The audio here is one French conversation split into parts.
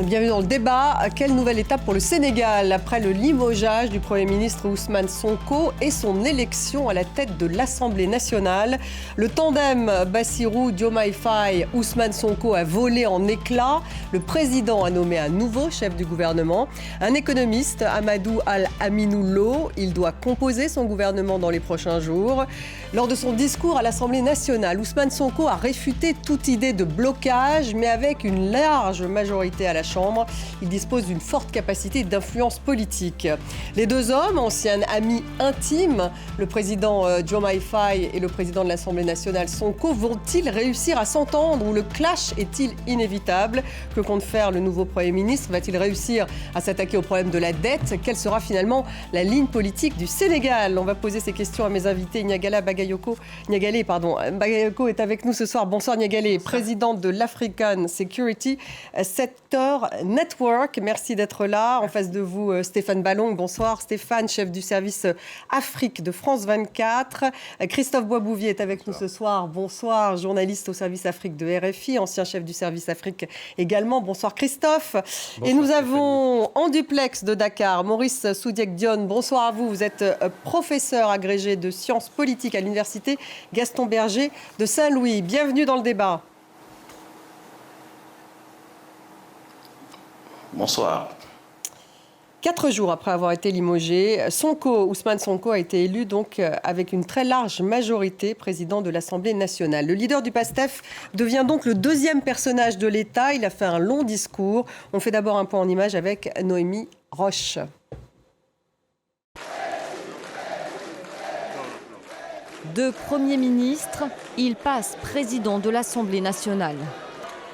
Bienvenue dans le débat. Quelle nouvelle étape pour le Sénégal après le limogeage du Premier ministre Ousmane Sonko et son élection à la tête de l'Assemblée nationale? Le tandem Bassirou Diomaye Faye Ousmane Sonko a volé en éclats. Le président a nommé un nouveau chef du gouvernement, un économiste, Amadou Al-Aminou Lo. Il doit composer son gouvernement dans les prochains jours. Lors de son discours à l'Assemblée nationale, Ousmane Sonko a réfuté toute idée de blocage, mais avec une large majorité à la Chambre. Il dispose d'une forte capacité d'influence politique. Les deux hommes, anciens amis intimes, le président Diomaye Faye et le président de l'Assemblée nationale Sonko, vont-ils réussir à s'entendre ou le clash est-il inévitable? Que compte faire le nouveau Premier ministre? Va-t-il réussir à s'attaquer au problème de la dette? Quelle sera finalement la ligne politique du Sénégal? On va poser ces questions à mes invités. Niagala Bagayoko Bagayoko est avec nous ce soir. Bonsoir Niagala, présidente de l'African Security Sector Network. Merci d'être là. En face de vous, Stéphane Ballon. Bonsoir Stéphane, chef du service Afrique de France 24. Christophe Boisbouvier est avec nous ce soir. Bonsoir, journaliste au service Afrique de RFI, ancien chef du service Afrique également. Bonsoir Christophe. Bonsoir, et nous avons en duplex de Dakar, Maurice Soudiek-Dione. Bonsoir à vous. Vous êtes professeur agrégé de sciences politiques à l'université Gaston Berger de Saint-Louis. Bienvenue dans le débat. Bonsoir. 4 jours après avoir été limogé, Ousmane Sonko a été élu donc avec une très large majorité président de l'Assemblée nationale. Le leader du PASTEF devient donc le deuxième personnage de l'État. Il a fait un long discours. On fait d'abord un point en image avec Noémie Roche. De Premier ministre, il passe président de l'Assemblée nationale.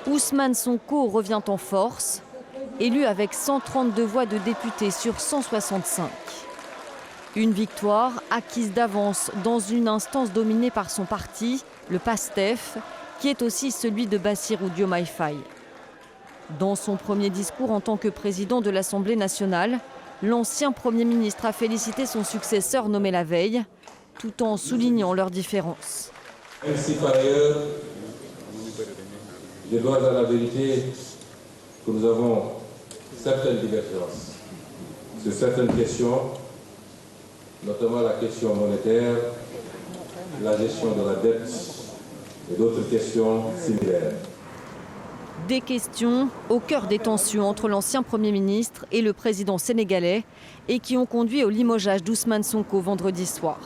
Ousmane Sonko revient en force, élu avec 132 voix de députés sur 165. Une victoire acquise d'avance dans une instance dominée par son parti, le PASTEF, qui est aussi celui de Bassirou Diomaye Faye. Dans son premier discours en tant que président de l'Assemblée nationale, l'ancien Premier ministre a félicité son successeur nommé la veille, tout en soulignant leurs différences. Même si par ailleurs, je dois à la vérité que nous avons certaines divergences sur certaines questions, notamment la question monétaire, la gestion de la dette et d'autres questions similaires. Des questions au cœur des tensions entre l'ancien Premier ministre et le président sénégalais et qui ont conduit au limogeage d'Ousmane Sonko vendredi soir.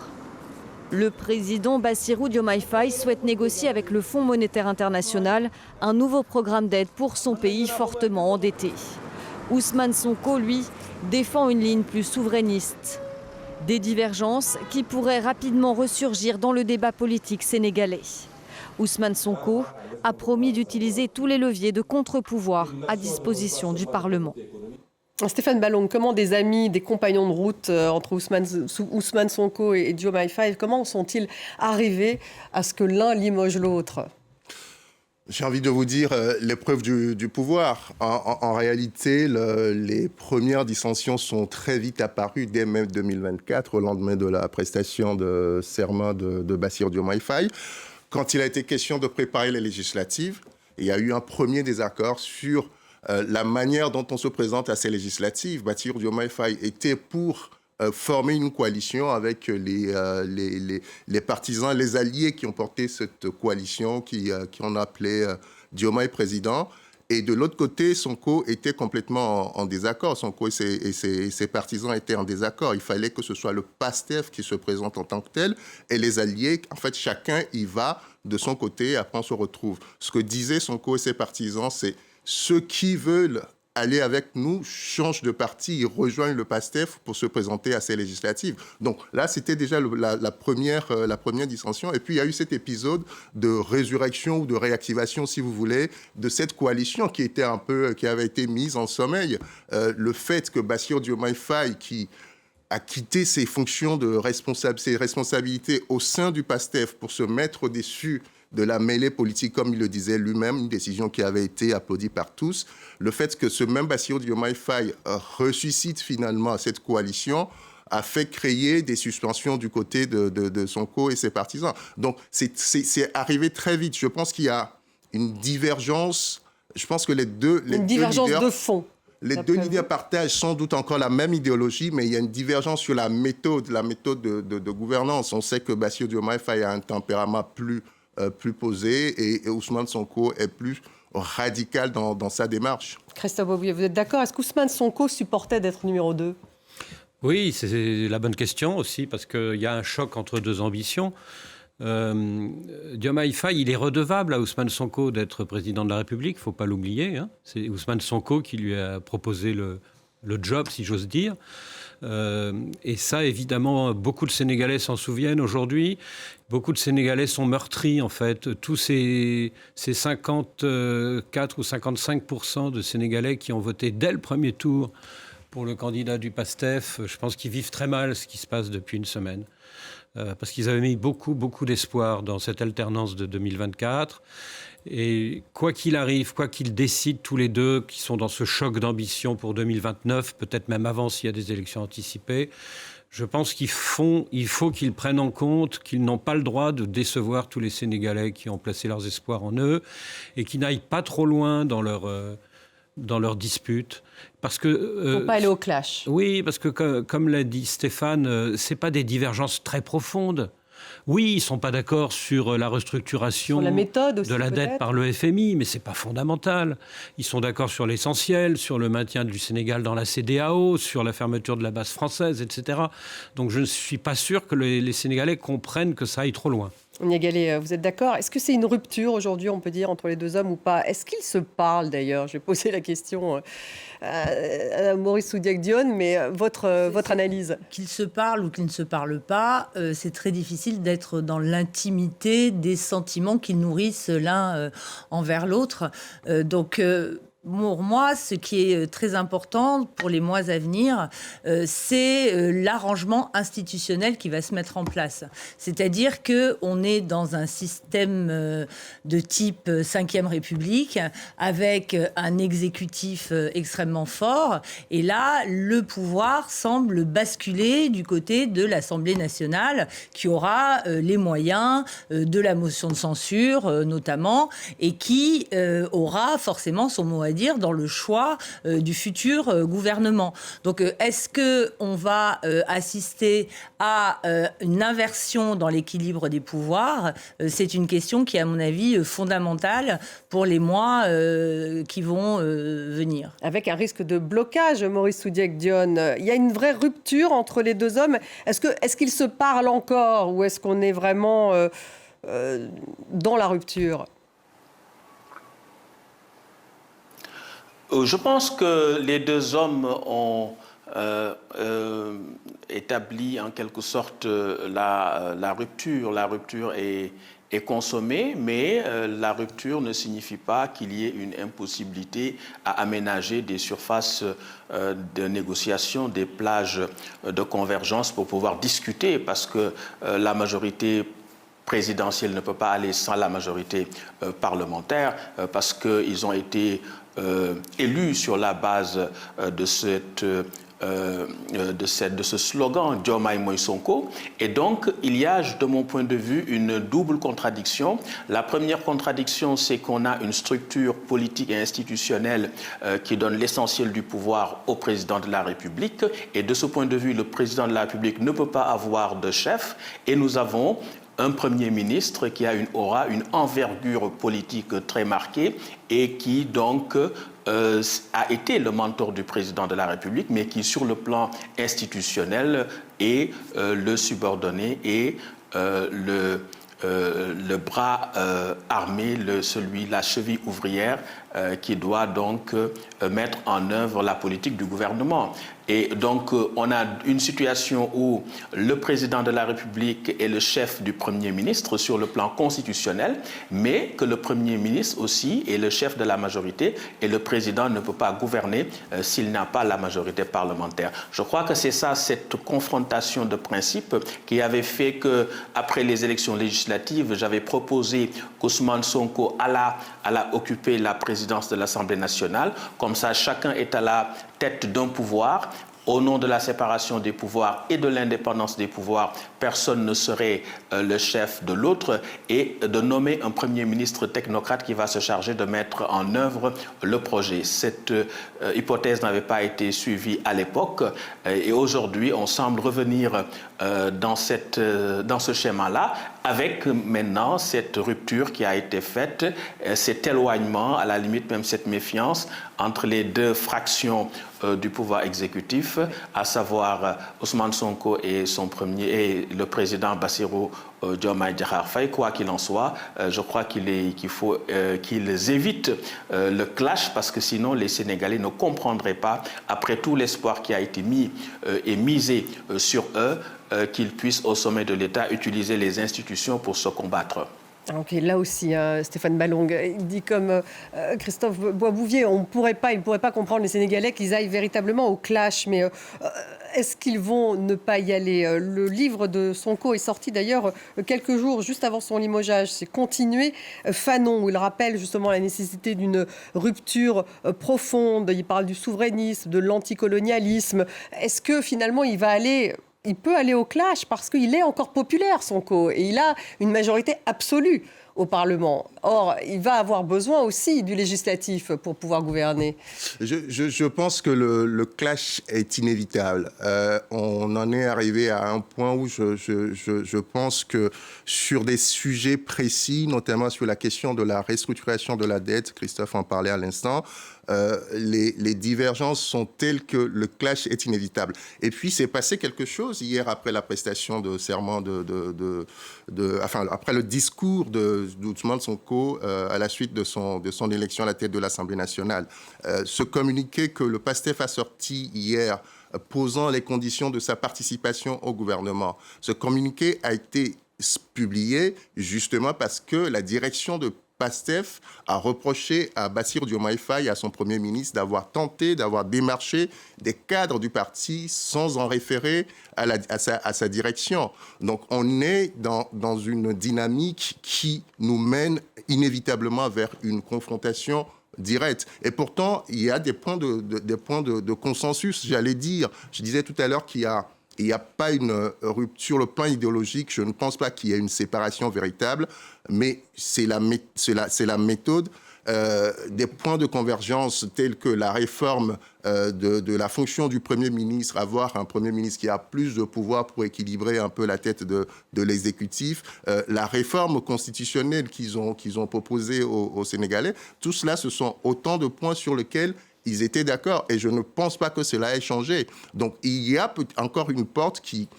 Le président Bassirou Diomaye Faye souhaite négocier avec le Fonds monétaire international un nouveau programme d'aide pour son pays fortement endetté. Ousmane Sonko, lui, défend une ligne plus souverainiste. Des divergences qui pourraient rapidement ressurgir dans le débat politique sénégalais. Ousmane Sonko a promis d'utiliser tous les leviers de contre-pouvoir à disposition du Parlement. Stéphane Ballon, comment des amis, des compagnons de route entre Ousmane Sonko et Diomaye Faye, comment sont-ils arrivés à ce que l'un limoge l'autre? J'ai envie de vous dire l'épreuve du pouvoir. En réalité, les premières dissensions sont très vite apparues dès mai 2024, au lendemain de la prestation de serment de Bassirou Diomaye Faye. Quand il a été question de préparer les législatives, il y a eu un premier désaccord sur la manière dont on se présente à ces législatives. Bassirou Diomaye Faye était pour former une coalition avec les partisans, les alliés qui ont porté cette coalition, qui ont appelé Diomaye président. Et de l'autre côté, Sonko était complètement en désaccord. Sonko et ses partisans étaient en désaccord. Il fallait que ce soit le PASTEF qui se présente en tant que tel. Et les alliés, en fait, chacun y va de son côté. Après, on se retrouve. Ce que disaient Sonko et ses partisans, c'est ceux qui veulent aller avec nous changent de parti, ils rejoignent le PASTEF pour se présenter à ces législatives. Donc là, c'était déjà la première dissension. Et puis, il y a eu cet épisode de résurrection ou de réactivation, si vous voulez, de cette coalition qui avait été mise en sommeil. Le fait que Bassirou Diomaye Faye, qui a quitté ses fonctions ses responsabilités au sein du PASTEF pour se mettre au-dessus de la mêlée politique, comme il le disait lui-même, une décision qui avait été applaudie par tous. Le fait que ce même Bassirou Diomaye Faye ressuscite finalement cette coalition a fait créer des suspensions du côté de Sonko et ses partisans. Donc, c'est arrivé très vite. Je pense qu'il y a une divergence Je pense que les deux divergence leaders, de fond. Les deux leaders partagent sans doute encore la même idéologie, mais il y a une divergence sur la méthode de gouvernance. On sait que Bassirou Diomaye Faye a un tempérament plus posé et Ousmane Sonko est plus radical dans sa démarche. Christophe Beaubier, vous êtes d'accord? Est-ce qu'Ousmane Sonko supportait d'être numéro 2? Oui, c'est la bonne question aussi, parce qu'il y a un choc entre deux ambitions. Diomaye Faye, il est redevable à Ousmane Sonko d'être président de la République, il ne faut pas l'oublier. Hein. C'est Ousmane Sonko qui lui a proposé le job, si j'ose dire. Et ça, évidemment, beaucoup de Sénégalais s'en souviennent aujourd'hui. Beaucoup de Sénégalais sont meurtris, en fait. Tous ces 54 ou 55% de Sénégalais qui ont voté dès le premier tour pour le candidat du PASTEF, je pense qu'ils vivent très mal ce qui se passe depuis une semaine. Parce qu'ils avaient mis beaucoup d'espoir dans cette alternance de 2024. Et quoi qu'il arrive, quoi qu'ils décident tous les deux, qui sont dans ce choc d'ambition pour 2029, peut-être même avant s'il y a des élections anticipées, je pense qu'il faut qu'ils prennent en compte qu'ils n'ont pas le droit de décevoir tous les Sénégalais qui ont placé leurs espoirs en eux et qui n'aillent pas trop loin dans leur dispute. Parce que, faut pas aller au clash. Oui, parce que comme l'a dit Stéphane, c'est pas des divergences très profondes. Oui, ils ne sont pas d'accord sur la restructuration sur la méthode aussi, de la dette par le FMI, mais ce n'est pas fondamental. Ils sont d'accord sur l'essentiel, sur le maintien du Sénégal dans la CEDEAO, sur la fermeture de la base française, etc. Donc je ne suis pas sûr que les Sénégalais comprennent que ça aille trop loin. Niagalé, vous êtes d'accord? Est-ce que c'est une rupture aujourd'hui, on peut dire, entre les deux hommes ou pas? Est-ce qu'ils se parlent d'ailleurs? Je vais poser la question à Maurice Soudiak-Dione, mais votre analyse? Qu'ils se parlent ou qu'ils ne se parlent pas, c'est très difficile d'être dans l'intimité des sentiments qu'ils nourrissent l'un envers l'autre. Donc... Pour moi, ce qui est très important pour les mois à venir, c'est l'arrangement institutionnel qui va se mettre en place. C'est-à-dire qu'on est dans un système de type 5e République avec un exécutif extrêmement fort. Et là, le pouvoir semble basculer du côté de l'Assemblée nationale qui aura les moyens de la motion de censure notamment et qui aura forcément son mot à dire dans le choix du futur gouvernement. Donc, est-ce qu'on va assister à une inversion dans l'équilibre des pouvoirs? C'est une question qui est, à mon avis, fondamentale pour les mois qui vont venir. Avec un risque de blocage, Maurice Soudiak-Dione. Il y a une vraie rupture entre les deux hommes. Est-ce qu'ils se parlent encore ou est-ce qu'on est vraiment dans la rupture? Je pense que les deux hommes ont établi en quelque sorte la rupture. La rupture est consommée, mais la rupture ne signifie pas qu'il y ait une impossibilité à aménager des surfaces de négociation, des plages de convergence pour pouvoir discuter, parce que la majorité présidentielle ne peut pas aller sans la majorité parlementaire, parce qu'ils ont été élus sur la base de ce slogan Diomaye Moïse Sonko. Et donc, il y a, de mon point de vue, une double contradiction. La première contradiction, c'est qu'on a une structure politique et institutionnelle qui donne l'essentiel du pouvoir au président de la République. Et de ce point de vue, le président de la République ne peut pas avoir de chef. Et nous avons un Premier ministre qui a une aura, une envergure politique très marquée et qui donc a été le mentor du président de la République, mais qui sur le plan institutionnel est le subordonné et le bras armé, la cheville ouvrière qui doit donc mettre en œuvre la politique du gouvernement. Et donc, on a une situation où le président de la République est le chef du Premier ministre sur le plan constitutionnel, mais que le Premier ministre aussi est le chef de la majorité et le président ne peut pas gouverner s'il n'a pas la majorité parlementaire. Je crois que c'est ça, cette confrontation de principes qui avait fait qu'après les élections législatives, j'avais proposé qu'Ousmane Sonko allait occuper la présidence de l'Assemblée nationale. Comme ça, chacun est à la tête d'un pouvoir. au nom de la séparation des pouvoirs et de l'indépendance des pouvoirs, personne ne serait le chef de l'autre, et de nommer un Premier ministre technocrate qui va se charger de mettre en œuvre le projet. Cette hypothèse n'avait pas été suivie à l'époque, et aujourd'hui on semble revenir dans ce schéma-là, avec maintenant cette rupture qui a été faite, cet éloignement, à la limite même cette méfiance entre les deux fractions du pouvoir exécutif, à savoir Ousmane Sonko et le président Bassirou Diomaye Diakhar Faye. Quoi qu'il en soit, je crois qu'il faut qu'ils évitent le clash, parce que sinon les Sénégalais ne comprendraient pas, après tout l'espoir qui a été mis et misé sur eux, qu'ils puissent au sommet de l'État utiliser les institutions pour se combattre. Ok, là aussi, Stéphane Balong, il dit comme Christophe Boisbouvier, il ne pourrait pas comprendre les Sénégalais qu'ils aillent véritablement au clash, mais est-ce qu'ils vont ne pas y aller? Le livre de Sonko est sorti d'ailleurs quelques jours juste avant son limogeage, c'est Continuer Fanon, où il rappelle justement la nécessité d'une rupture profonde, il parle du souverainisme, de l'anticolonialisme. Est-ce que finalement il peut aller au clash parce qu'il est encore populaire, Sonko, et il a une majorité absolue au Parlement. Or, il va avoir besoin aussi du législatif pour pouvoir gouverner. Je pense que le clash est inévitable. On en est arrivé à un point où je pense que sur des sujets précis, notamment sur la question de la restructuration de la dette, Christophe en parlait à l'instant, les divergences sont telles que le clash est inévitable. Et puis, c'est passé quelque chose hier après la prestation de serment après le discours d'Ousmane Sonko à la suite de son élection à la tête de l'Assemblée nationale. Ce communiqué que le PASTEF a sorti hier, posant les conditions de sa participation au gouvernement, ce communiqué a été publié justement parce que la direction de PASTEF a reproché à Bassirou Diomaye Faye, à son Premier ministre, d'avoir démarché des cadres du parti sans en référer à sa direction. Donc on est dans une dynamique qui nous mène inévitablement vers une confrontation directe. Et pourtant, il y a des points de consensus, j'allais dire. Je disais tout à l'heure qu'il n'y a pas une rupture sur le plan idéologique. Je ne pense pas qu'il y ait une séparation véritable, mais c'est la méthode. Des points de convergence tels que la réforme de la fonction du Premier ministre, avoir un Premier ministre qui a plus de pouvoir pour équilibrer un peu la tête de l'exécutif, la réforme constitutionnelle qu'ils ont proposée aux Sénégalais, tout cela, ce sont autant de points sur lesquels ils étaient d'accord, et je ne pense pas que cela ait changé. Donc il y a encore une porte qui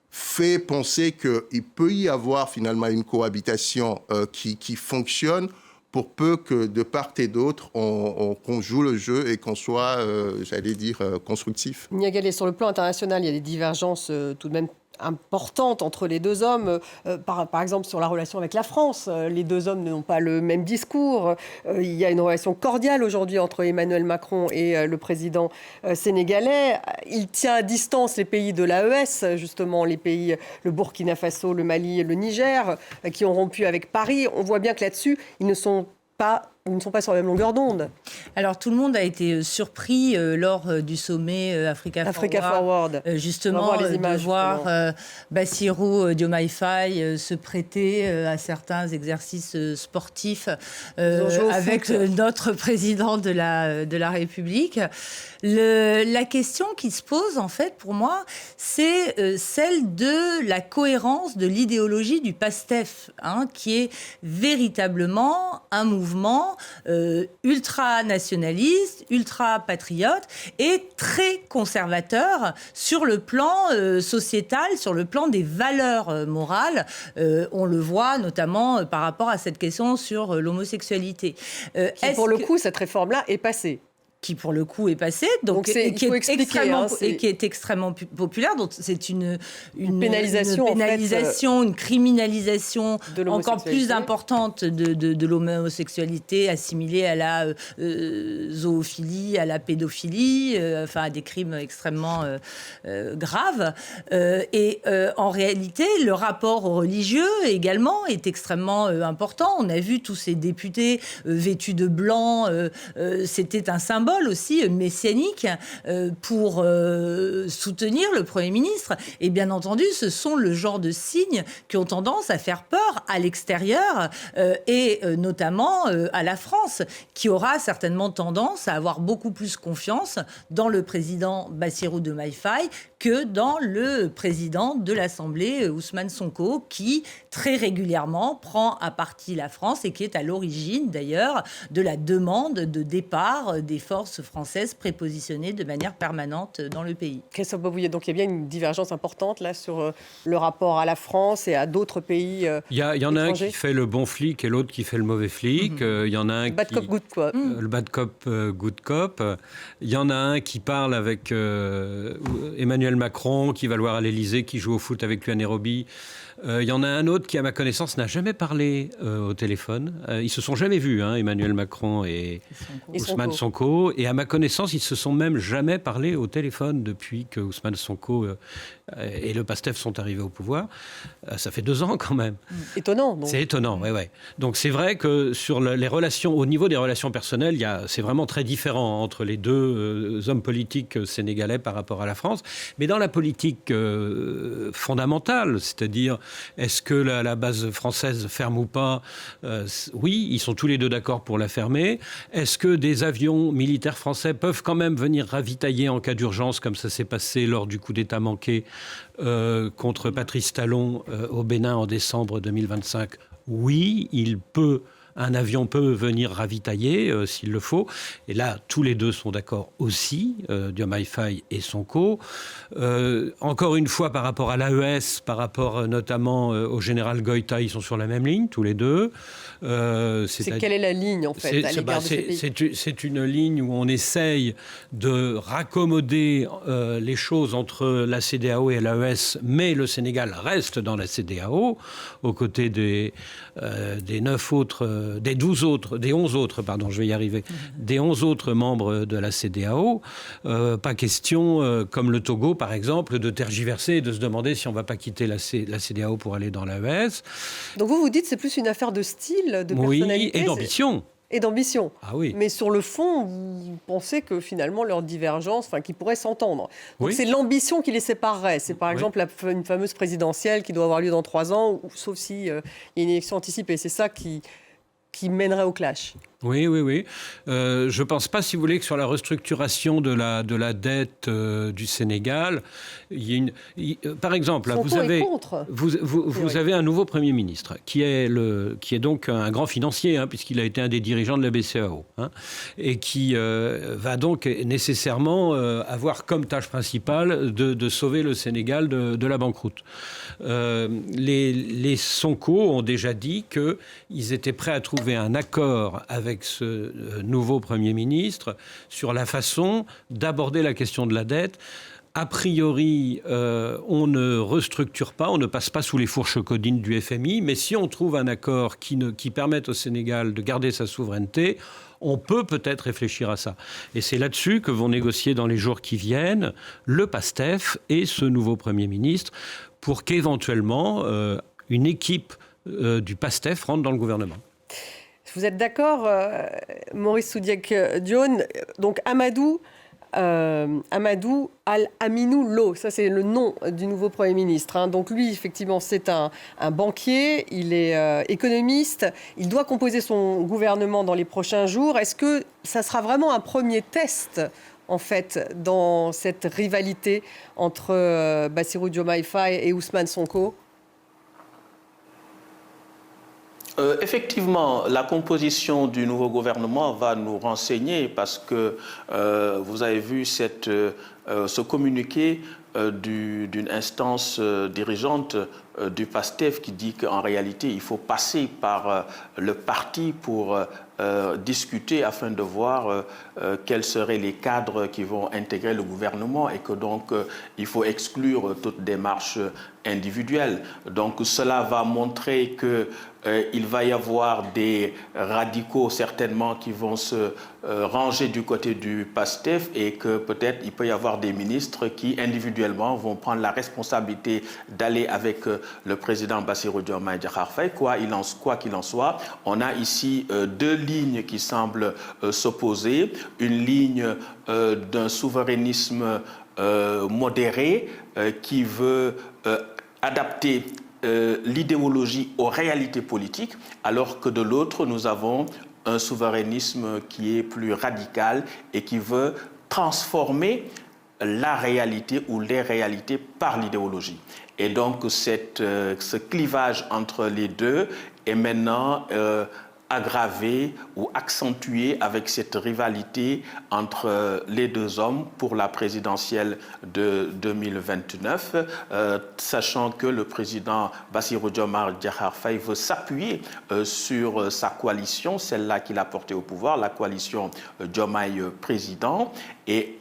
fait penser qu'il peut y avoir finalement une cohabitation qui fonctionne, pour peu que de part et d'autre, qu'on joue le jeu et qu'on soit, constructif. Niagalé, sur le plan international, il y a des divergences tout de même importante entre les deux hommes, par exemple sur la relation avec la France. Les deux hommes n'ont pas le même discours. Il y a une relation cordiale aujourd'hui entre Emmanuel Macron et le président sénégalais. Il tient à distance les pays de l'AES, justement les pays, le Burkina Faso, le Mali et le Niger, qui ont rompu avec Paris. On voit bien que là-dessus, ils ne sont pas sur la même longueur d'onde. Alors, tout le monde a été surpris lors du sommet Africa Forward, justement, de voir Bassirou Diomaye Faye se prêter à certains exercices sportifs avec notre président de la République. La question qui se pose, en fait, pour moi, c'est celle de la cohérence de l'idéologie du PASTEF, qui est véritablement un mouvement ultra-nationaliste, ultra-patriote et très conservateur sur le plan sociétal, sur le plan des valeurs morales. On le voit notamment par rapport à cette question sur l'homosexualité. Pour le coup, cette réforme-là est passée. Qui pour le coup est passé, donc qui est extrêmement populaire. Donc c'est une pénalisation, une criminalisation encore plus importante de l'homosexualité, assimilée à la zoophilie, à la pédophilie, à des crimes extrêmement graves. En réalité, le rapport aux religieux également est extrêmement important. On a vu tous ces députés vêtus de blanc, c'était un symbole. symbole aussi messianique pour soutenir le Premier ministre. Et bien entendu, ce sont le genre de signes qui ont tendance à faire peur à l'extérieur et notamment à la France, qui aura certainement tendance à avoir beaucoup plus confiance dans le président Bassirou Diomaye Faye que dans le président de l'Assemblée, Ousmane Sonko, qui très régulièrement prend à partie la France et qui est à l'origine d'ailleurs de la demande de départ des forces françaises prépositionnées de manière permanente dans le pays. Christophe Baubouillet, donc il y a bien une divergence importante là sur le rapport à la France et à d'autres pays Il y en a un qui fait le bon flic et l'autre qui fait le mauvais flic. Il y en a un bad cop, good cop. Le bad cop, good cop. Il y en a un qui parle avec Emmanuel Macron, qui va le voir à l'Élysée, qui joue au foot avec lui à Nairobi. Il y en a un autre qui, à ma connaissance, n'a jamais parlé au téléphone. Ils se sont jamais vus, Emmanuel Macron et Ousmane Sonko. Et à ma connaissance, ils se sont même jamais parlé au téléphone depuis que Ousmane Sonko et le PASTEF sont arrivés au pouvoir. Ça fait 2 ans quand même. Étonnant. Donc. C'est étonnant, oui. Donc c'est vrai que sur les relations, au niveau des relations personnelles, c'est vraiment très différent entre les deux hommes politiques sénégalais par rapport à la France. Mais dans la politique fondamentale, c'est-à-dire est-ce que la base française ferme ou pas ? Oui, ils sont tous les deux d'accord pour la fermer. Est-ce que des avions militaires français peuvent quand même venir ravitailler en cas d'urgence, comme ça s'est passé lors du coup d'État manqué contre Patrice Talon au Bénin en décembre 2025 ? Oui, un avion peut venir ravitailler s'il le faut. Et là, tous les deux sont d'accord aussi, Diomaye Faye et Sonko. Encore une fois, par rapport à l'AES, par rapport notamment au général Goïta, ils sont sur la même ligne, tous les deux. Quelle est la ligne, en fait, à l'égard de ces pays ? C'est une ligne où on essaye de raccommoder les choses entre la CEDEAO et l'AES, mais le Sénégal reste dans la CEDEAO, aux côtés des 11 autres, des 11 autres membres de la CEDEAO. Pas question, comme le Togo, par exemple, de tergiverser et de se demander si on ne va pas quitter la CEDEAO pour aller dans l'AES. Donc vous dites que c'est plus une affaire de style, de personnalité. Oui, et d'ambition. Et d'ambition. Ah oui. Mais sur le fond, vous pensez que finalement leur divergence, qui pourrait s'entendre. Donc oui. C'est l'ambition qui les séparerait. C'est par exemple une fameuse présidentielle qui doit avoir lieu dans 3 ans, sauf s'il y a une élection anticipée. C'est ça qui mènerait au clash. Oui. Je ne pense pas, si vous voulez, que sur la restructuration de la dette du Sénégal, par exemple, là, vous avez un nouveau Premier ministre qui est donc un grand financier, puisqu'il a été un des dirigeants de la BCEAO, et qui va donc nécessairement avoir comme tâche principale de sauver le Sénégal de la banqueroute. Les Sonko ont déjà dit qu'ils étaient prêts à trouver un accord avec ce nouveau Premier ministre sur la façon d'aborder la question de la dette. A priori, on ne restructure pas, on ne passe pas sous les fourches codines du FMI, mais si on trouve un accord qui permette au Sénégal de garder sa souveraineté, on peut peut-être réfléchir à ça. Et c'est là-dessus que vont négocier dans les jours qui viennent le PASTEF et ce nouveau Premier ministre pour qu'éventuellement une équipe du PASTEF rentre dans le gouvernement. Vous êtes d'accord, Maurice Soudiek-Dione ? Donc Amadou Al-Aminou Lo, ça c'est le nom du nouveau Premier ministre. Donc lui, effectivement, c'est un banquier, il est économiste, il doit composer son gouvernement dans les prochains jours. Est-ce que ça sera vraiment un premier test, en fait, dans cette rivalité entre Bassirou Diomaye Faye et Ousmane Sonko ? Effectivement, la composition du nouveau gouvernement va nous renseigner parce que vous avez vu ce communiqué d'une instance dirigeante du PASTEF qui dit qu'en réalité, il faut passer par le parti pour discuter afin de voir quels seraient les cadres qui vont intégrer le gouvernement et que donc il faut exclure toute démarche individuelle. Donc cela va montrer qu'il va y avoir des radicaux certainement qui vont se ranger du côté du PASTEF et que peut-être il peut y avoir des ministres qui individuellement vont prendre la responsabilité d'aller avec le président Bassirou Diomaye Diakhar Faye. Quoi qu'il en soit, on a ici deux lignes qui semblent s'opposer. Une ligne d'un souverainisme modéré qui veut adapter l'idéologie aux réalités politiques, alors que de l'autre, nous avons un souverainisme qui est plus radical et qui veut transformer la réalité ou les réalités par l'idéologie. Et donc, ce clivage entre les deux est maintenant aggravé ou accentué avec cette rivalité entre les deux hommes pour la présidentielle de 2029, sachant que le président Bassirou Diomaye Diakhar Faye veut s'appuyer sur sa coalition, celle-là qu'il a portée au pouvoir, la coalition Diomaye président, et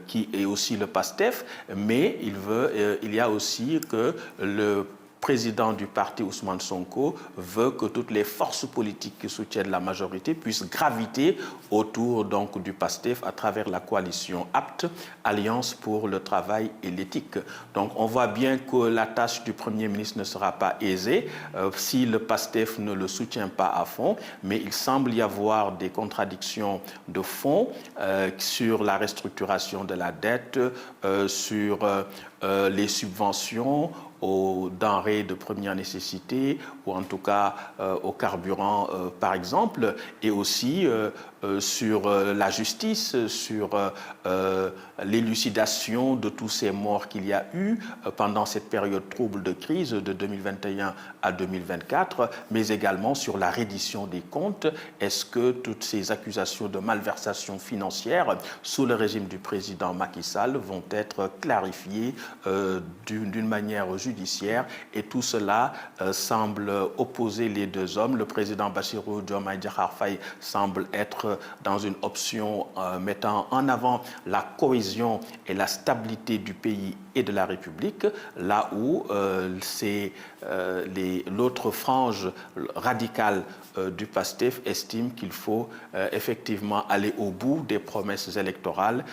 qui est aussi le PASTEF, mais il y a aussi que le président du parti Ousmane Sonko veut que toutes les forces politiques qui soutiennent la majorité puissent graviter autour donc du PASTEF à travers la coalition APT, Alliance pour le travail et l'éthique. Donc on voit bien que la tâche du Premier ministre ne sera pas aisée si le PASTEF ne le soutient pas à fond, mais il semble y avoir des contradictions de fond sur la restructuration de la dette, sur les subventions aux denrées de première nécessité, ou en tout cas au carburant par exemple, et aussi sur la justice, sur l'élucidation de tous ces morts qu'il y a eu pendant cette période trouble de crise de 2021 à 2024, mais également sur la reddition des comptes. Est-ce que toutes ces accusations de malversation financière sous le régime du président Macky Sall vont être clarifiées d'une manière judiciaire? Et tout cela semble opposer les deux hommes. Le président Bassirou Diomaye Diakhar Faye semble être dans une option mettant en avant la cohésion et la stabilité du pays et de la République, là où l'autre frange radicale du PASTEF estime qu'il faut effectivement aller au bout des promesses électorales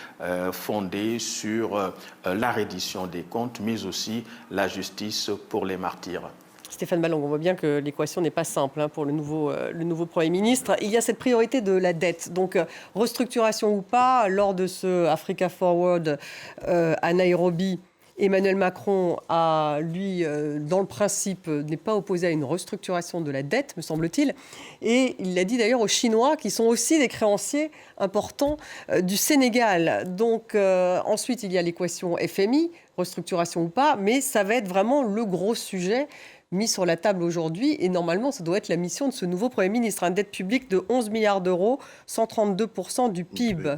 fondées sur la reddition des comptes, mais aussi la justice pour les martyrs. Stéphane Ballon, on voit bien que l'équation n'est pas simple pour le nouveau Premier ministre. Il y a cette priorité de la dette. Donc, restructuration ou pas, lors de ce Africa Forward à Nairobi, Emmanuel Macron a, lui, dans le principe, n'est pas opposé à une restructuration de la dette, me semble-t-il. Et il l'a dit d'ailleurs aux Chinois, qui sont aussi des créanciers importants du Sénégal. Donc, ensuite, il y a l'équation FMI, restructuration ou pas, mais ça va être vraiment le gros sujet mis sur la table aujourd'hui. Et normalement, ça doit être la mission de ce nouveau Premier ministre. Une dette publique de 11 milliards d'euros, 132% du PIB.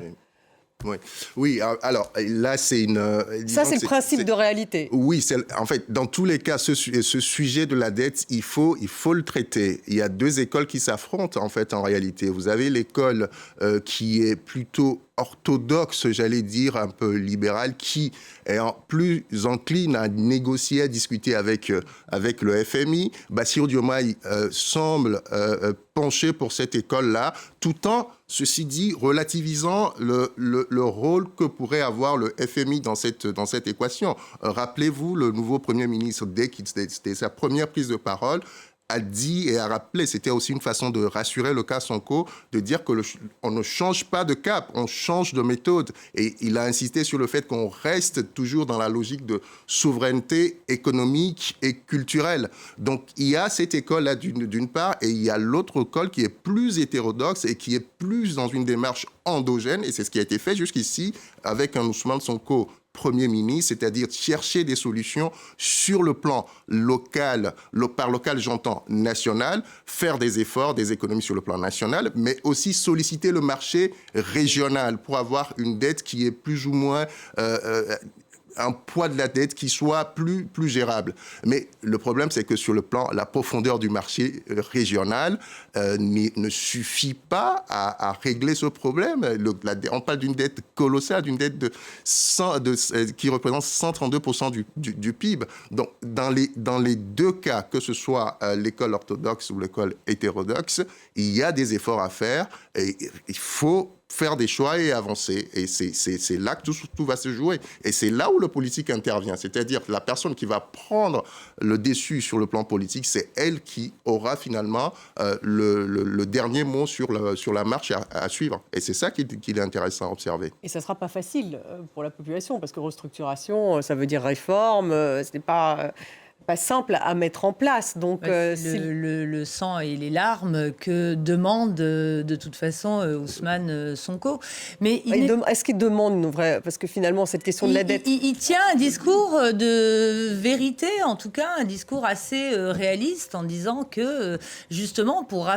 Oui, alors là, c'est une... Ça, c'est le principe de réalité. Oui, en fait, dans tous les cas, ce sujet de la dette, il faut le traiter. Il y a deux écoles qui s'affrontent, en fait, en réalité. Vous avez l'école qui est plutôt orthodoxe, j'allais dire, un peu libérale, qui est plus encline à négocier, à discuter avec le FMI. Bassirou Diomaye semble pencher pour cette école-là, tout en, ceci dit, relativisant le rôle que pourrait avoir le FMI dans cette équation. Rappelez-vous, le nouveau Premier ministre, dès que c'était sa première prise de parole, a dit et a rappelé, c'était aussi une façon de rassurer le cas Sonko, de dire qu'on ne change pas de cap, on change de méthode. Et il a insisté sur le fait qu'on reste toujours dans la logique de souveraineté économique et culturelle. Donc il y a cette école-là d'une part, et il y a l'autre école qui est plus hétérodoxe et qui est plus dans une démarche endogène, et c'est ce qui a été fait jusqu'ici avec un Ousmane Sonko Premier ministre, c'est-à-dire chercher des solutions sur le plan local, par local j'entends national, faire des efforts, des économies sur le plan national, mais aussi solliciter le marché régional pour avoir une dette qui est plus ou moins... un poids de la dette qui soit plus gérable. Mais le problème, c'est que sur le plan, la profondeur du marché régional ne suffit pas à régler ce problème. On parle d'une dette colossale, d'une dette qui représente 132% du PIB. Donc, dans les deux cas, que ce soit l'école orthodoxe ou l'école hétérodoxe, il y a des efforts à faire et il faut faire des choix et avancer. Et c'est là que tout va se jouer. Et c'est là où le politique intervient. C'est-à-dire que la personne qui va prendre le dessus sur le plan politique, c'est elle qui aura finalement le dernier mot sur la marche à suivre. Et c'est ça qu'il est intéressant à observer. Et ça ne sera pas facile pour la population, parce que restructuration, ça veut dire réforme, ce n'est pas simple à mettre en place. Donc, le sang et les larmes que demande de toute façon Ousmane Sonko. Mais est-ce qu'il demande une vraie... Parce que finalement, cette question de la dette... Il tient un discours de vérité, en tout cas un discours assez réaliste, en disant que justement pour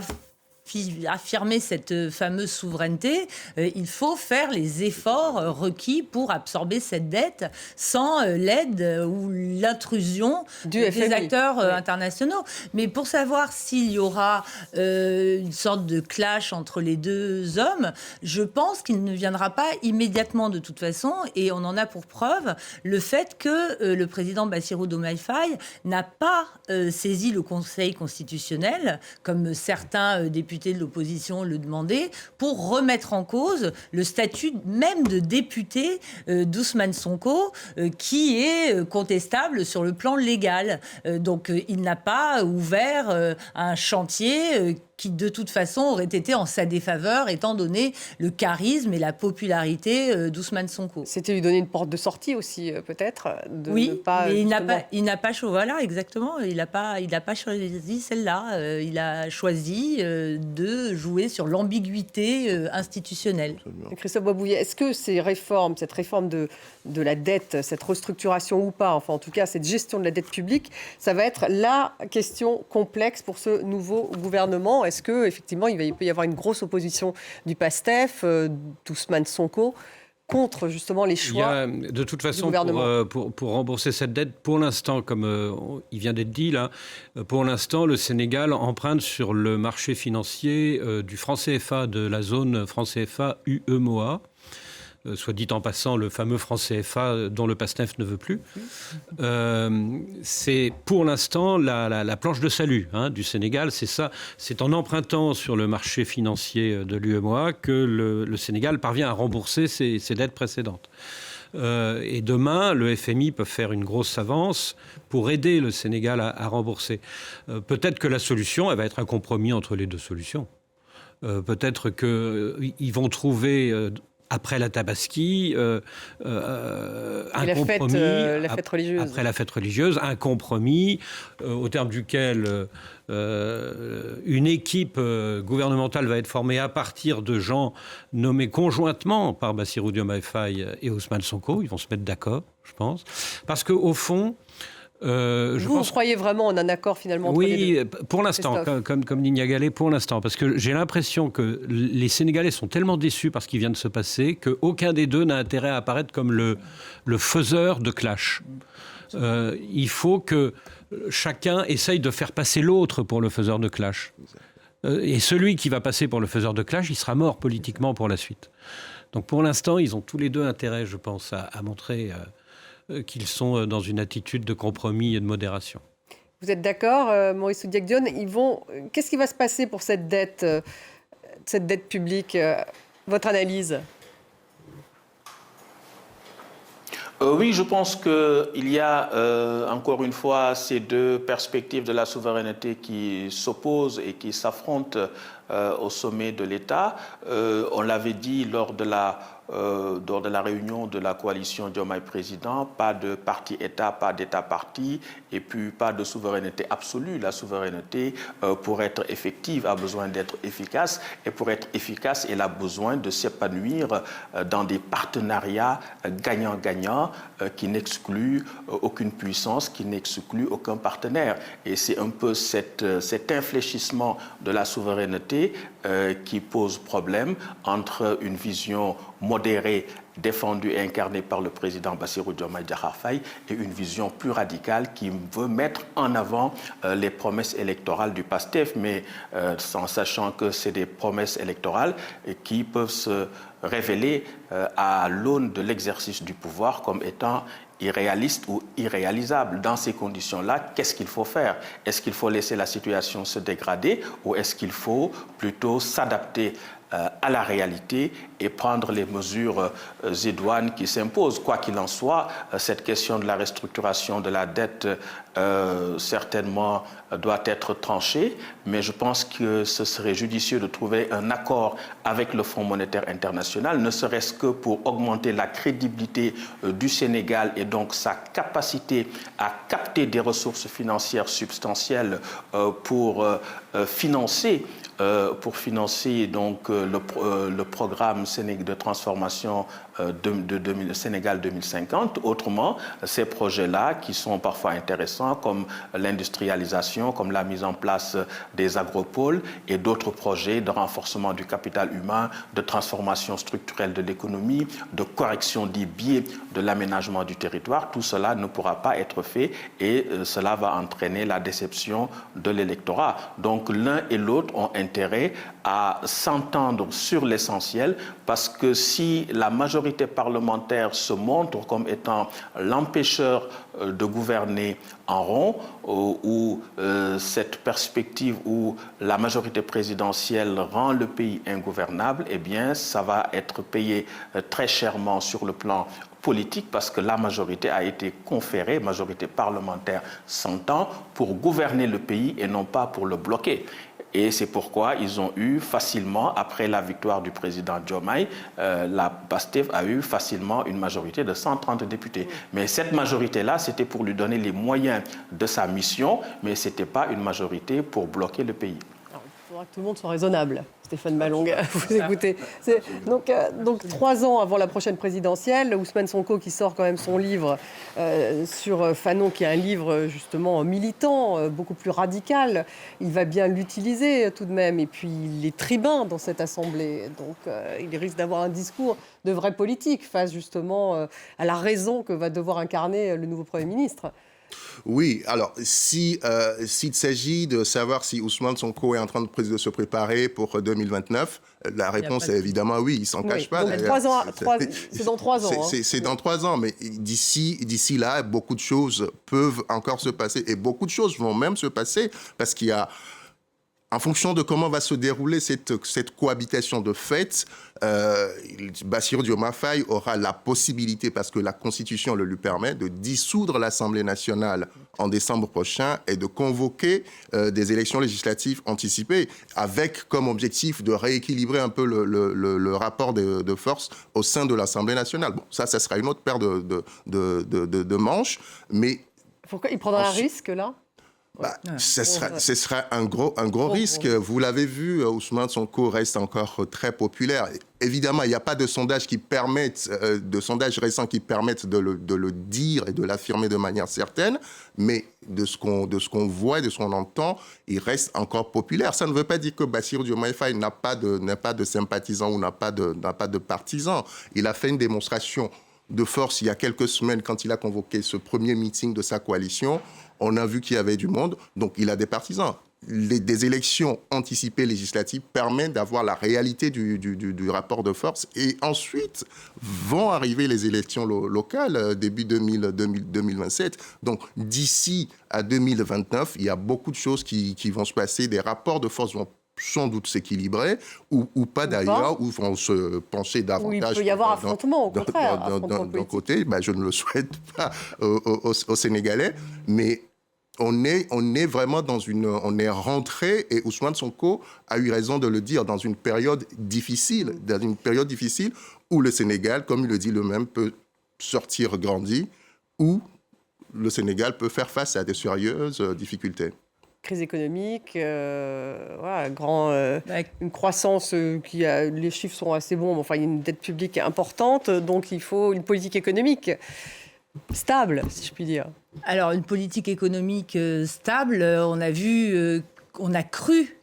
affirmer cette fameuse souveraineté, il faut faire les efforts requis pour absorber cette dette sans l'aide ou l'intrusion des acteurs internationaux. Mais pour savoir s'il y aura une sorte de clash entre les deux hommes, je pense qu'il ne viendra pas immédiatement de toute façon, et on en a pour preuve le fait que le président Bassirou Diomaye Faye n'a pas saisi le Conseil constitutionnel, comme certains députés de l'opposition le demandaient, pour remettre en cause le statut même de député d'Ousmane Sonko, qui est contestable sur le plan légal. Donc il n'a pas ouvert un chantier qui de toute façon aurait été en sa défaveur, étant donné le charisme et la popularité d'Ousmane Sonko. C'était lui donner une porte de sortie aussi, peut-être. Oui, mais il n'a pas choisi, voilà, exactement, il n'a pas choisi celle-là. Il a choisi de jouer sur l'ambiguïté institutionnelle. Christophe Boisbouillet, est-ce que cette réforme de la dette, cette restructuration ou pas, enfin en tout cas cette gestion de la dette publique, ça va être la question complexe pour ce nouveau gouvernement? Est-ce qu'effectivement, il peut y avoir une grosse opposition du PASTEF, d'Ousmane Sonko, contre justement les choix de toute façon, du gouvernement? Pour rembourser cette dette, pour l'instant, comme il vient d'être dit là, pour l'instant, le Sénégal emprunte sur le marché financier du franc CFA, de la zone franc CFA UEMOA. Soit dit en passant, le fameux franc CFA dont le PASTEF ne veut plus. C'est pour l'instant la planche de salut du Sénégal. C'est ça. C'est en empruntant sur le marché financier de l'UEMOA que le Sénégal parvient à rembourser ses dettes précédentes. Et demain, le FMI peut faire une grosse avance pour aider le Sénégal à rembourser. Peut-être que la solution, elle va être un compromis entre les deux solutions. Peut-être qu'ils vont trouver... après la Tabaski, un compromis. La fête religieuse. Après la fête religieuse, un compromis au terme duquel une équipe gouvernementale va être formée à partir de gens nommés conjointement par Bassirou Diomaye Faye et Ousmane Sonko. Ils vont se mettre d'accord, je pense. Parce qu'au fond... Vous croyez vraiment en un accord finalement entre les deux? Pour l'instant, comme Nina Gallet, pour l'instant, parce que j'ai l'impression que les Sénégalais sont tellement déçus par ce qui vient de se passer qu'aucun des deux n'a intérêt à apparaître comme le faiseur de clash. Il faut que chacun essaye de faire passer l'autre pour le faiseur de clash. Et celui qui va passer pour le faiseur de clash, il sera mort politiquement pour la suite. Donc pour l'instant, ils ont tous les deux intérêt, je pense, à montrer... qu'ils sont dans une attitude de compromis et de modération. Vous êtes d'accord, Maurice Oudéa-Dione? Qu'est-ce qui va se passer pour cette dette publique? Votre analyse? Oui, je pense qu'il y a encore une fois ces deux perspectives de la souveraineté qui s'opposent et qui s'affrontent au sommet de l'État. On l'avait dit lors de la réunion de la coalition Diomaye Président, pas de parti-État, pas d'État-parti, et puis pas de souveraineté absolue. La souveraineté, pour être effective, a besoin d'être efficace, et pour être efficace, elle a besoin de s'épanouir dans des partenariats gagnant-gagnant qui n'excluent aucune puissance, qui n'excluent aucun partenaire. Et c'est un peu cet infléchissement de la souveraineté qui pose problème entre une vision modérée, défendue et incarnée par le président Bassirou Diomaye Diakhar Faye et une vision plus radicale qui veut mettre en avant les promesses électorales du PASTEF, mais en sachant que c'est des promesses électorales qui peuvent se révéler à l'aune de l'exercice du pouvoir comme étant irréaliste ou irréalisable. Dans ces conditions-là, qu'est-ce qu'il faut faire? Est-ce qu'il faut laisser la situation se dégrader ou est-ce qu'il faut plutôt s'adapter à la réalité et prendre les mesures idoines qui s'imposent. Quoi qu'il en soit, cette question de la restructuration de la dette certainement doit être tranchée, mais je pense que ce serait judicieux de trouver un accord avec le Fonds monétaire international, ne serait-ce que pour augmenter la crédibilité du Sénégal et donc sa capacité à capter des ressources financières substantielles pour financer donc le programme de transformation de Sénégal 2050. Autrement, ces projets-là qui sont parfois intéressants comme l'industrialisation, comme la mise en place des agropoles et d'autres projets de renforcement du capital humain, de transformation structurelle de l'économie, de correction des biais de l'aménagement du territoire, tout cela ne pourra pas être fait et cela va entraîner la déception de l'électorat. Donc l'un et l'autre ont intérêt à s'entendre sur l'essentiel parce que si la majorité parlementaire se montre comme étant l'empêcheur de gouverner en rond ou cette perspective où la majorité présidentielle rend le pays ingouvernable, eh bien ça va être payé très chèrement sur le plan politique parce que la majorité a été conférée, majorité parlementaire s'entend, pour gouverner le pays et non pas pour le bloquer. Et c'est pourquoi ils ont eu facilement, après la victoire du président Diomaye, la PASTEF a eu facilement une majorité de 130 députés. Mais cette majorité-là, c'était pour lui donner les moyens de sa mission, mais ce n'était pas une majorité pour bloquer le pays. Alors, il faudra que tout le monde soit raisonnable. Stéphane Malong, vous écoutez. Donc 3 ans avant la prochaine présidentielle, Ousmane Sonko qui sort quand même son livre sur Fanon, qui est un livre justement militant, beaucoup plus radical, il va bien l'utiliser tout de même. Et puis il est tribun dans cette assemblée, donc il risque d'avoir un discours de vrai politique face justement à la raison que va devoir incarner le nouveau Premier ministre. Oui, alors s'il s'agit de savoir si Ousmane Sonko est en train de se préparer pour 2029, la réponse est évidemment oui, il ne s'en cache pas. Donc c'est dans 3 ans. C'est dans 3 ans, mais d'ici là, beaucoup de choses peuvent encore se passer et beaucoup de choses vont même se passer parce qu'il y a... En fonction de comment va se dérouler cette cohabitation de fait, Bassirou Diomaye Faye aura la possibilité, parce que la Constitution le lui permet, de dissoudre l'Assemblée nationale en décembre prochain et de convoquer des élections législatives anticipées, avec comme objectif de rééquilibrer un peu le rapport de force au sein de l'Assemblée nationale. Bon, ça sera une autre paire de manches, mais... Pourquoi il prendra un risque, là ? Ce sera un gros risque. Vous l'avez vu, Ousmane Sonko reste encore très populaire. Évidemment, il n'y a pas de sondages récents qui permettent de le dire et de l'affirmer de manière certaine, mais de ce qu'on voit, de ce qu'on entend, il reste encore populaire. Ça ne veut pas dire que Bassirou Diomaye Faye n'a pas de sympathisants ou n'a pas de partisans. Il a fait une démonstration de force il y a quelques semaines quand il a convoqué ce premier meeting de sa coalition. On a vu qu'il y avait du monde, donc il a des partisans. Des élections anticipées législatives permettent d'avoir la réalité du rapport de force. Et ensuite, vont arriver les élections locales, début 2027. Donc, d'ici à 2029, il y a beaucoup de choses qui vont se passer. Des rapports de force vont sans doute s'équilibrer, ou pas d'ailleurs, ou vont se pencher davantage... Oui, il peut y avoir affrontement, au contraire. D'un côté, je ne le souhaite pas aux Sénégalais, mais... On est vraiment on est rentré, et Ousmane Sonko a eu raison de le dire, dans une période difficile où le Sénégal, comme il le dit lui-même, peut sortir grandi, où le Sénégal peut faire face à des sérieuses difficultés. Crise économique, une croissance les chiffres sont assez bons, mais enfin, il y a une dette publique importante, donc il faut une politique économique stable, si je puis dire. Alors, une politique économique stable, on a cru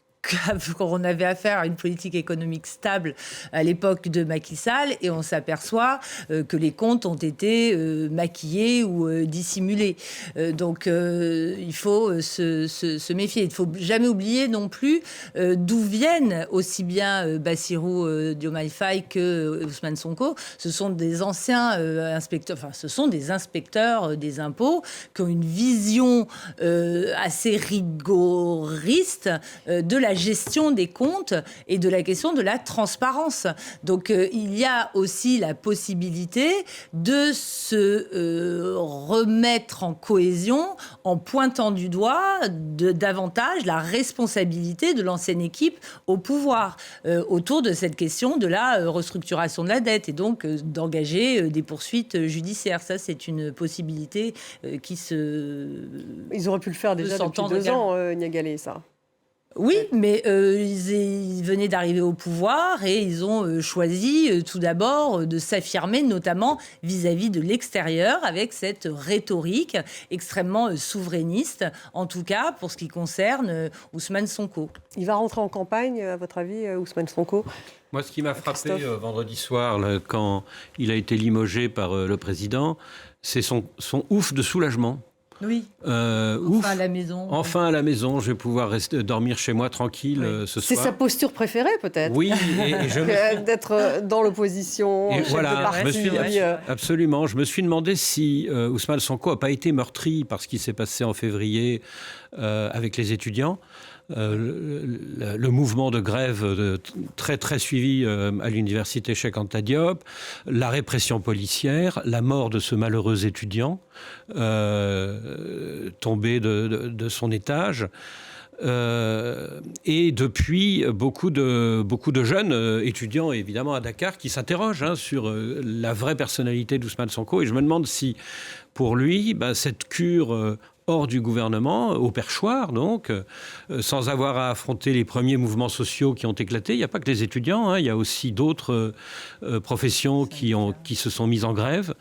qu'on avait affaire à une politique économique stable à l'époque de Macky Sall, et on s'aperçoit que les comptes ont été maquillés ou dissimulés. Donc il faut se méfier. Il ne faut jamais oublier non plus d'où viennent aussi bien Bassirou Diomaye Faye que Ousmane Sonko. Ce sont des anciens inspecteurs, ce sont des inspecteurs des impôts qui ont une vision assez rigoriste de la gestion des comptes et de la question de la transparence. Donc il y a aussi la possibilité de se remettre en cohésion en pointant du doigt davantage la responsabilité de l'ancienne équipe au pouvoir autour de cette question de la restructuration de la dette et donc d'engager des poursuites judiciaires. Ça, c'est une possibilité qui se... Ils auraient pu le faire déjà depuis 2 ans, Niagalé, ça. Oui, mais ils venaient d'arriver au pouvoir et ils ont choisi tout d'abord de s'affirmer, notamment vis-à-vis de l'extérieur, avec cette rhétorique extrêmement souverainiste, en tout cas pour ce qui concerne Ousmane Sonko. Il va rentrer en campagne, à votre avis, Ousmane Sonko ? Moi, ce qui m'a frappé vendredi soir, là, quand il a été limogé par le président, c'est son ouf de soulagement. Oui, ouf. à la maison. Enfin à la maison, je vais pouvoir dormir chez moi tranquille ce soir. C'est sa posture préférée peut-être. Oui, d'être dans l'opposition, et chef voilà, de parti. Absolument. Je me suis demandé si Ousmane Sonko n'a pas été meurtri par ce qui s'est passé en février avec les étudiants. Le mouvement de grève très très suivi à l'université Cheikh Anta Diop, la répression policière, la mort de ce malheureux étudiant tombé de son étage. Et depuis, beaucoup de jeunes étudiants, évidemment, à Dakar, qui s'interrogent sur la vraie personnalité d'Ousmane Sonko. Et je me demande si, pour lui, cette cure hors du gouvernement, au perchoir donc, sans avoir à affronter les premiers mouvements sociaux qui ont éclaté. Il n'y a pas que les étudiants, il y a aussi d'autres professions qui se sont mises en grève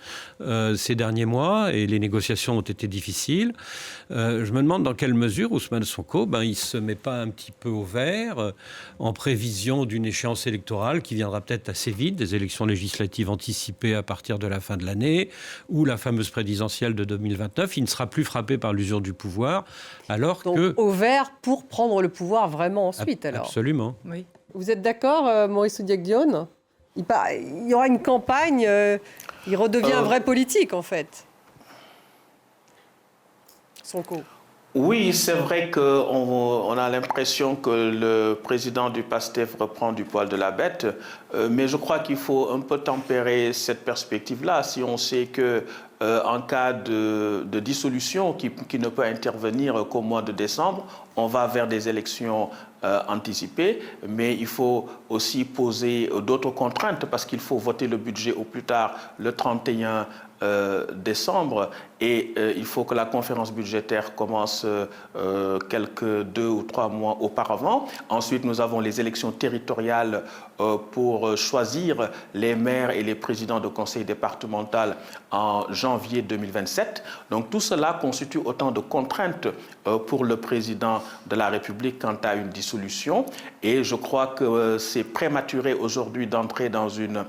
ces derniers mois et les négociations ont été difficiles. Je me demande dans quelle mesure Ousmane Sonko, il ne se met pas un petit peu au vert en prévision d'une échéance électorale qui viendra peut-être assez vite, des élections législatives anticipées à partir de la fin de l'année ou la fameuse présidentielle de 2029. Il ne sera plus frappé par l'usure du pouvoir, alors donc, que... au vert pour prendre le pouvoir vraiment ensuite, alors. Absolument. Oui. Vous êtes d'accord, Maurice Oudiak-Dione ? Il y aura une campagne, il redevient un vrai politique, en fait. Sonko. Oui, c'est vrai qu'on a l'impression que le président du PASTEF reprend du poil de la bête, mais je crois qu'il faut un peu tempérer cette perspective-là. Si on sait que en cas de dissolution qui ne peut intervenir qu'au mois de décembre, on va vers des élections anticipées, mais il faut aussi poser d'autres contraintes parce qu'il faut voter le budget au plus tard le 31 décembre et il faut que la conférence budgétaire commence quelques 2 ou 3 mois auparavant. Ensuite, nous avons les élections territoriales pour choisir les maires et les présidents de conseil départemental en janvier 2027. Donc tout cela constitue autant de contraintes pour le président de la République quant à une dissolution. Et je crois que c'est prématuré aujourd'hui d'entrer dans une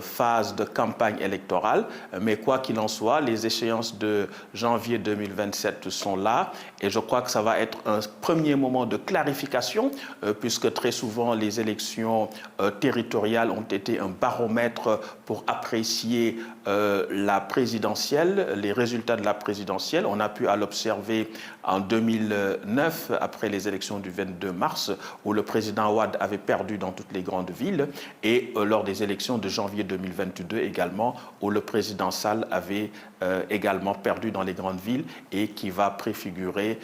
phase de campagne électorale. Mais quoi qu'il en soit, les échéances de janvier 2027 sont là. Et je crois que ça va être un premier moment de clarification, puisque très souvent les élections territoriales ont été un baromètre pour apprécier la présidentielle, les résultats de la présidentielle. On a pu l'observer en 2009, après les élections du 22 mars, où le président Wade avait perdu dans toutes les grandes villes, et lors des élections de janvier 2022 également, où le président Sall avait également perdu dans les grandes villes et qui va préfigurer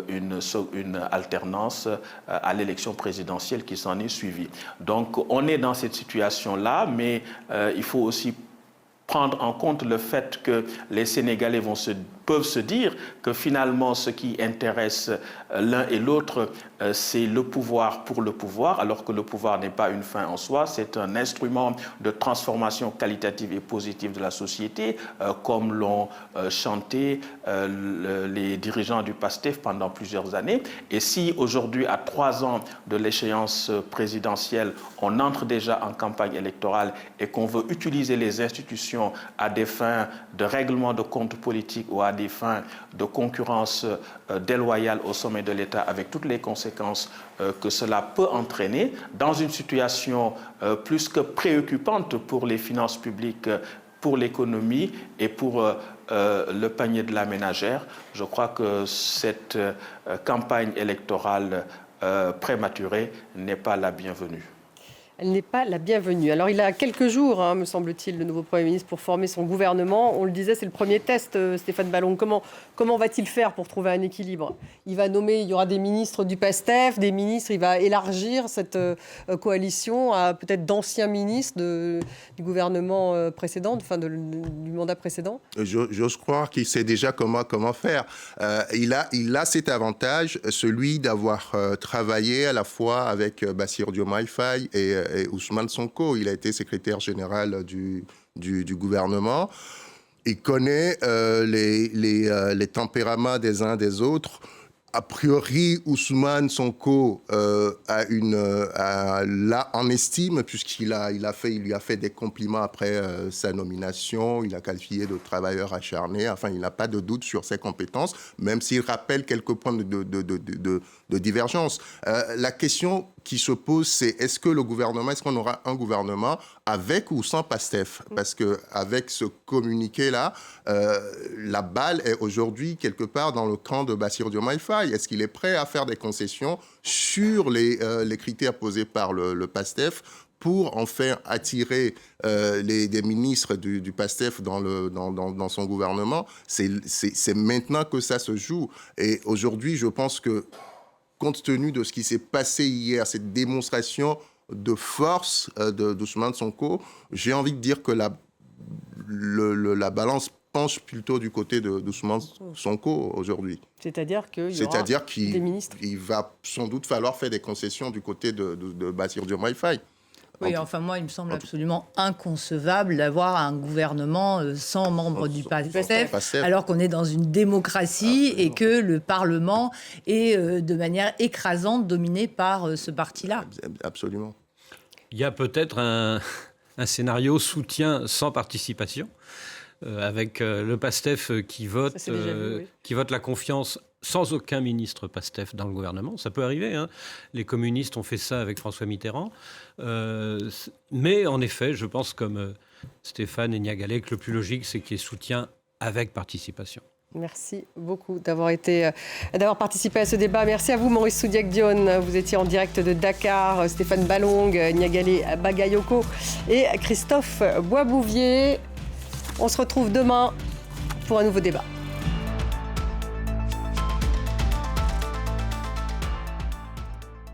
une alternance à l'élection présidentielle qui s'en est suivie. Donc on est dans cette situation-là, mais il faut aussi prendre en compte le fait que les Sénégalais peuvent se dire que finalement ce qui intéresse l'un et l'autre, c'est le pouvoir pour le pouvoir, alors que le pouvoir n'est pas une fin en soi, c'est un instrument de transformation qualitative et positive de la société, comme l'ont chanté les dirigeants du PASTEF pendant plusieurs années. Et si aujourd'hui, à 3 ans de l'échéance présidentielle, on entre déjà en campagne électorale et qu'on veut utiliser les institutions à des fins de règlement de comptes politiques ou à des fins de concurrence déloyale au sommet de l'État, avec toutes les conséquences que cela peut entraîner, dans une situation plus que préoccupante pour les finances publiques, pour l'économie et pour le panier de la ménagère. Je crois que cette campagne électorale prématurée n'est pas la bienvenue. Elle n'est pas la bienvenue. Alors il a quelques jours, me semble-t-il, le nouveau Premier ministre pour former son gouvernement. On le disait, c'est le premier test, Stéphane Ballon. Comment va-t-il faire pour trouver un équilibre ? Il y aura des ministres du PASTEF, des ministres, il va élargir cette coalition à peut-être d'anciens ministres du gouvernement précédent, du mandat précédent. J'ose croire qu'il sait déjà comment faire. Il a cet avantage, celui d'avoir travaillé à la fois avec Bassirou Diomaye Faye et Ousmane Sonko. Il a été secrétaire général du gouvernement. Il connaît les tempéraments des uns des autres. A priori, Ousmane Sonko l'a en estime, puisqu'il lui a fait des compliments après sa nomination. Il a qualifié de travailleur acharné. Enfin, il n'a pas de doute sur ses compétences, même s'il rappelle quelques points de divergence. La question qui se pose, c'est est-ce qu'on aura un gouvernement avec ou sans PASTEF ? Parce qu'avec ce communiqué-là, la balle est aujourd'hui quelque part dans le camp de Bassirou Diomaye Faye. Est-ce qu'il est prêt à faire des concessions sur les critères posés par le PASTEF pour enfin attirer des ministres du PASTEF dans son gouvernement ? C'est maintenant que ça se joue. Et aujourd'hui, je pense que compte tenu de ce qui s'est passé hier, cette démonstration de force d'Ousmane Sonko, j'ai envie de dire que la balance penche plutôt du côté d'Ousmane Sonko aujourd'hui. C'est-à-dire qu'il va sans doute falloir faire des concessions du côté de Bassirou Diomaye Faye. Oui, enfin moi, il me semble absolument inconcevable d'avoir un gouvernement sans membres du PASTEF, alors qu'on est dans une démocratie. Absolument. Et que le Parlement est de manière écrasante dominé par ce parti-là. Absolument. Il y a peut-être un scénario soutien sans participation, avec le PASTEF qui vote la confiance sans aucun ministre PASTEF dans le gouvernement. Ça peut arriver, hein. Les communistes ont fait ça avec François Mitterrand. Mais en effet, je pense comme Stéphane et Niagalé que le plus logique, c'est qu'il y ait soutien avec participation. Merci beaucoup d'avoir participé à ce débat. Merci à vous, Maurice Soudiak-Dione. Vous étiez en direct de Dakar. Stéphane Ballon, Niagalé Bagayoko et Christophe Boisbouvier. On se retrouve demain pour un nouveau débat.